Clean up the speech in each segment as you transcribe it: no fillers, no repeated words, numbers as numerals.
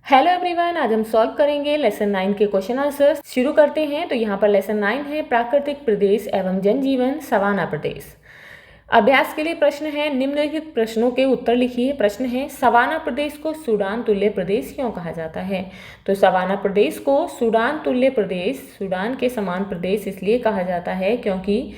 Hello everyone, आज हम solve करेंगे लेसन 9 के क्वेश्चन आंसर्स। शुरू करते हैं। तो यहाँ पर लेसन 9 है प्राकृतिक प्रदेश एवं जनजीवन सवाना प्रदेश। अभ्यास के लिए प्रश्न है, निम्नलिखित प्रश्नों के उत्तर लिखिए। प्रश्न है, सवाना प्रदेश को सूडान तुल्य प्रदेश क्यों कहा जाता है? तो सवाना प्रदेश को सूडान तुल्य प्रदेश, सूडान के समान प्रदेश इसलिए कहा जाता है क्योंकि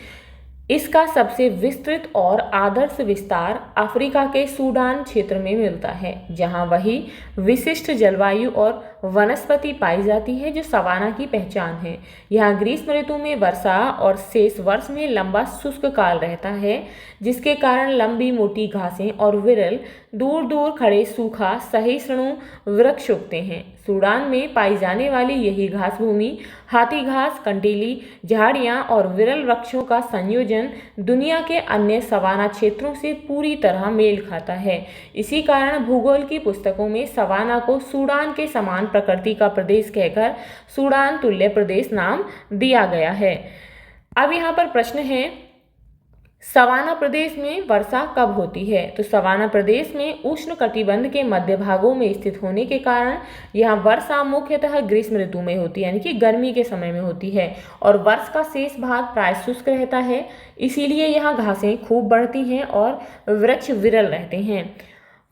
इसका सबसे विस्तृत और आदर्श विस्तार अफ्रीका के सूडान क्षेत्र में मिलता है, जहां वही विशिष्ट जलवायु और वनस्पति पाई जाती है जो सवाना की पहचान है। यहाँ ग्रीष्म ऋतु में वर्षा और शेष वर्ष में लंबा शुष्क काल रहता है, जिसके कारण लंबी मोटी घासें और विरल दूर दूर खड़े सूखा सहिष्णु वृक्ष उगते हैं। सूडान में पाई जाने वाली यही घास भूमि हाथी घास, कंटीली झाड़ियाँ और विरल वृक्षों का संयोजन दुनिया के अन्य सवाना क्षेत्रों से पूरी तरह मेल खाता है। इसी कारण भूगोल की पुस्तकों में सवाना को सूडान के समान प्रकृति का प्रदेश कहकर सूडान तुल्य प्रदेश नाम दिया गया है। अब यहाँ पर प्रश्न है, सवाना प्रदेश में वर्षा कब होती है? तो सवाना प्रदेश में उष्ण कटिबंध के मध्य भागों में स्थित होने के कारण यहाँ वर्षा मुख्यतः ग्रीष्म ऋतु में होती है, यानी कि गर्मी के समय में होती है, और वर्ष का शेष भाग प्राय शुष्क रहता है। इसीलिए यहाँ घासें खूब बढ़ती हैं और वृक्ष विरल रहते हैं।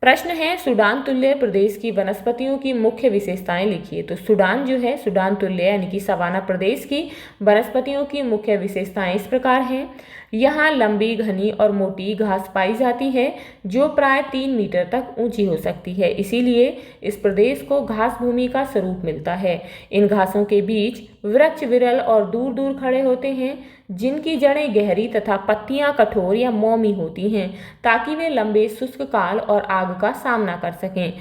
प्रश्न है, सूडान तुल्य प्रदेश की वनस्पतियों की मुख्य विशेषताएं लिखिए। तो सूडान जो है, सूडान तुल्य यानी कि सवाना प्रदेश की वनस्पतियों की मुख्य विशेषताएं इस प्रकार हैं। यहाँ लंबी, घनी और मोटी घास पाई जाती है जो प्राय 3 मीटर तक ऊंची हो सकती है। इसीलिए इस प्रदेश को घास भूमि का स्वरूप मिलता है। इन घासों के बीच वृक्ष विरल और दूर दूर खड़े होते हैं, जिनकी जड़ें गहरी तथा पत्तियां कठोर या मोमी होती हैं, ताकि वे लंबे शुष्क काल और आग का सामना कर सकें।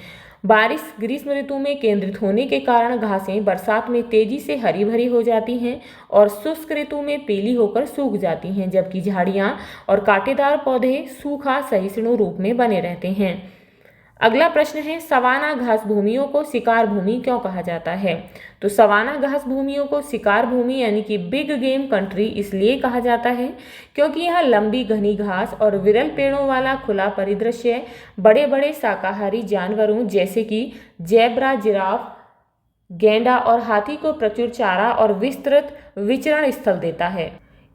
बारिश ग्रीष्म ऋतु में केंद्रित होने के कारण घासें बरसात में तेजी से हरी भरी हो जाती हैं और शुष्क ऋतु में पीली होकर सूख जाती हैं, जबकि झाड़ियां और कांटेदार पौधे सूखा सहिष्णु रूप में बने रहते हैं। अगला प्रश्न है, सवाना घास भूमियों को शिकार भूमि क्यों कहा जाता है? तो सवाना घास भूमियों को शिकार भूमि यानी कि बिग गेम कंट्री इसलिए कहा जाता है क्योंकि यह लंबी घनी घास और विरल पेड़ों वाला खुला परिदृश्य बड़े बड़े शाकाहारी जानवरों जैसे कि जेब्रा, जिराफ, गैंडा और हाथी को प्रचुर चारा और विस्तृत विचरण स्थल देता है।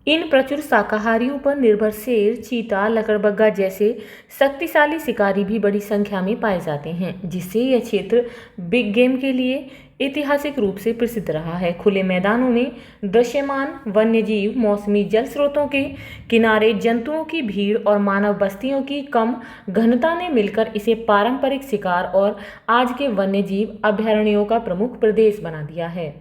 इन प्रचुर शाकाहारियों पर निर्भर शेर, चीता, लकड़बग्गा जैसे शक्तिशाली शिकारी भी बड़ी संख्या में पाए जाते हैं, जिससे यह क्षेत्र बिग गेम के लिए ऐतिहासिक रूप से प्रसिद्ध रहा है। खुले मैदानों में दृश्यमान वन्यजीव, मौसमी जल स्रोतों के किनारे जंतुओं की भीड़ और मानव बस्तियों की कम घनता ने मिलकर इसे पारंपरिक शिकार और आज के वन्यजीव अभयारण्यों का प्रमुख प्रदेश बना दिया है।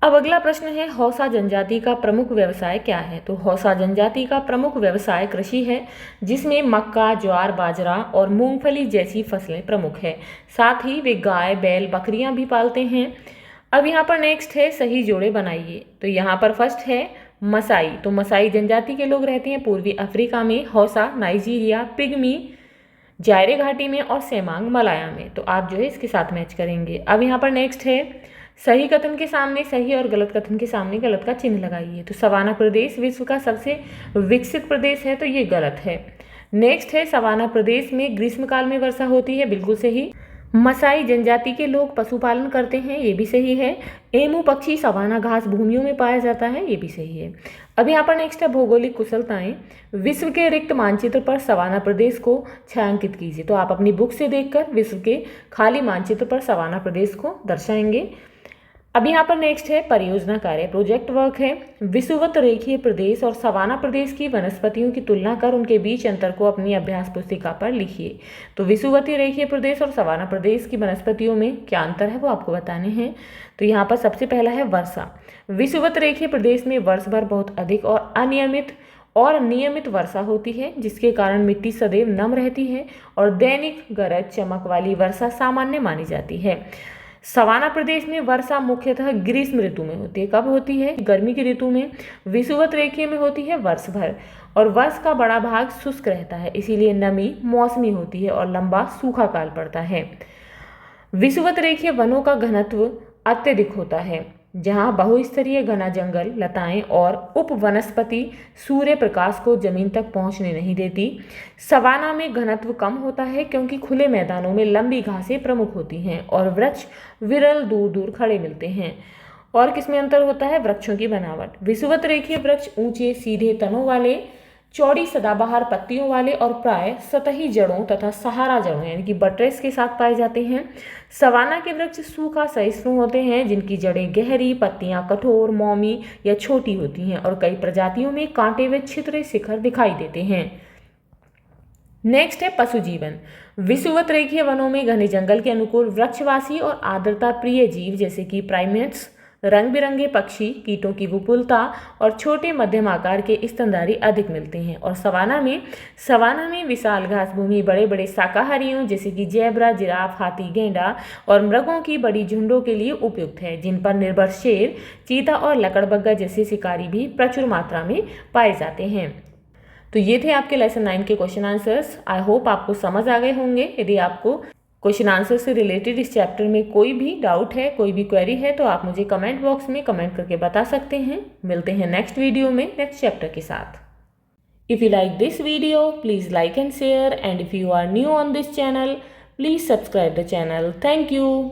अब अगला प्रश्न है, हौसा जनजाति का प्रमुख व्यवसाय क्या है? तो हौसा जनजाति का प्रमुख व्यवसाय कृषि है, जिसमें मक्का, ज्वार, बाजरा और मूंगफली जैसी फसलें प्रमुख है। साथ ही वे गाय, बैल, बकरियां भी पालते हैं। अब यहाँ पर नेक्स्ट है, सही जोड़े बनाइए। तो यहाँ पर फर्स्ट है मसाई। तो मसाई जनजाति के लोग रहते हैं पूर्वी अफ्रीका में, हौसा नाइजीरिया, पिग्मी जायरे घाटी में और सेमांग मलाया में। तो आप जो है इसके साथ मैच करेंगे। अब यहाँ पर नेक्स्ट है, सही कथन के सामने सही और गलत कथन के सामने गलत का चिन्ह लगाइए। तो सवाना प्रदेश विश्व का सबसे विकसित प्रदेश है, तो ये गलत है। नेक्स्ट है, सवाना प्रदेश में ग्रीष्मकाल में वर्षा होती है, बिल्कुल सही। मसाई जनजाति के लोग पशुपालन करते हैं, ये भी सही है। एमू पक्षी सवाना घास भूमियों में पाया जाता है, ये भी सही है। अब यहाँ पर नेक्स्ट है, भौगोलिक कुशलताएं। विश्व के रिक्त मानचित्र पर सवाना प्रदेश को छायांकित कीजिए। तो आप अपनी बुक से देखकर विश्व के खाली मानचित्र पर सवाना प्रदेश को दर्शाएंगे। अब यहाँ पर नेक्स्ट है, परियोजना कार्य, प्रोजेक्ट वर्क है। विषुवत रेखीय प्रदेश और सवाना प्रदेश की वनस्पतियों की तुलना कर उनके बीच अंतर को अपनी अभ्यास पुस्तिका पर लिखिए। तो विषुवतीय रेखीय प्रदेश और सवाना प्रदेश की वनस्पतियों में क्या अंतर है वो आपको बताने हैं। तो यहाँ पर सबसे पहला है वर्षा। विषुवत रेखीय प्रदेश में वर्ष भर बहुत अधिक और नियमित वर्षा होती है, जिसके कारण मिट्टी सदैव नम रहती है और दैनिक गरज चमक वाली वर्षा सामान्य मानी जाती है। सवाना प्रदेश में वर्षा मुख्यतः ग्रीष्म ऋतु में होती है। कब होती है? गर्मी की ऋतु में। विषुवत रेखीय में होती है वर्ष भर, और वर्ष का बड़ा भाग शुष्क रहता है, इसीलिए नमी मौसमी होती है और लंबा सूखा काल पड़ता है। विषुवत रेखीय वनों का घनत्व अत्यधिक होता है। जहाँ बहुस्तरीय घना जंगल, लताएं और उप वनस्पति सूर्य प्रकाश को जमीन तक पहुँचने नहीं देती। सवाना में घनत्व कम होता है क्योंकि खुले मैदानों में लंबी घासें प्रमुख होती हैं और वृक्ष विरल दूर दूर खड़े मिलते हैं। और किसमें अंतर होता है? वृक्षों की बनावट। विषुवत रेखीय वृक्ष ऊंचे सीधे तनों वाले, चौड़ी सदाबहार पत्तियों वाले और प्राय सतही जड़ों तथा सहारा जड़ों यानी कि बट्रेस के साथ पाए जाते हैं। सवाना के वृक्ष सूखा सहिष्णु होते हैं, जिनकी जड़ें गहरी, पत्तियां कठोर, मौमी या छोटी होती हैं और कई प्रजातियों में कांटे व छितरे शिखर दिखाई देते हैं। नेक्स्ट है पशु जीवन। विषुवत रेखीय वनों में घने जंगल के अनुकूल वृक्षवासी और आर्द्रता प्रिय जीव जैसे कि प्राइमेट्स, रंग बिरंगे पक्षी, कीटों की विपुलता और छोटे मध्यम आकार के स्तनधारी अधिक मिलते हैं। और सवाना में विशाल घास भूमि बड़े बड़े शाकाहारियों जैसे कि जेब्रा, जिराफ, हाथी, गेंडा और मृगों की बड़ी झुंडों के लिए उपयुक्त है, जिन पर निर्भर शेर, चीता और लकड़बग्गा जैसे शिकारी भी प्रचुर मात्रा में पाए जाते हैं। तो ये थे आपके लेसन 9 के क्वेश्चन आंसर्स। आई होप आपको समझ आ गए होंगे। यदि आपको क्वेश्चन आंसर से रिलेटेड इस चैप्टर में कोई भी डाउट है, कोई भी क्वेरी है, तो आप मुझे कमेंट बॉक्स में कमेंट करके बता सकते हैं। मिलते हैं नेक्स्ट वीडियो में नेक्स्ट चैप्टर के साथ। If you like this video please like and share, and if you are new on this channel please subscribe the channel. Thank you.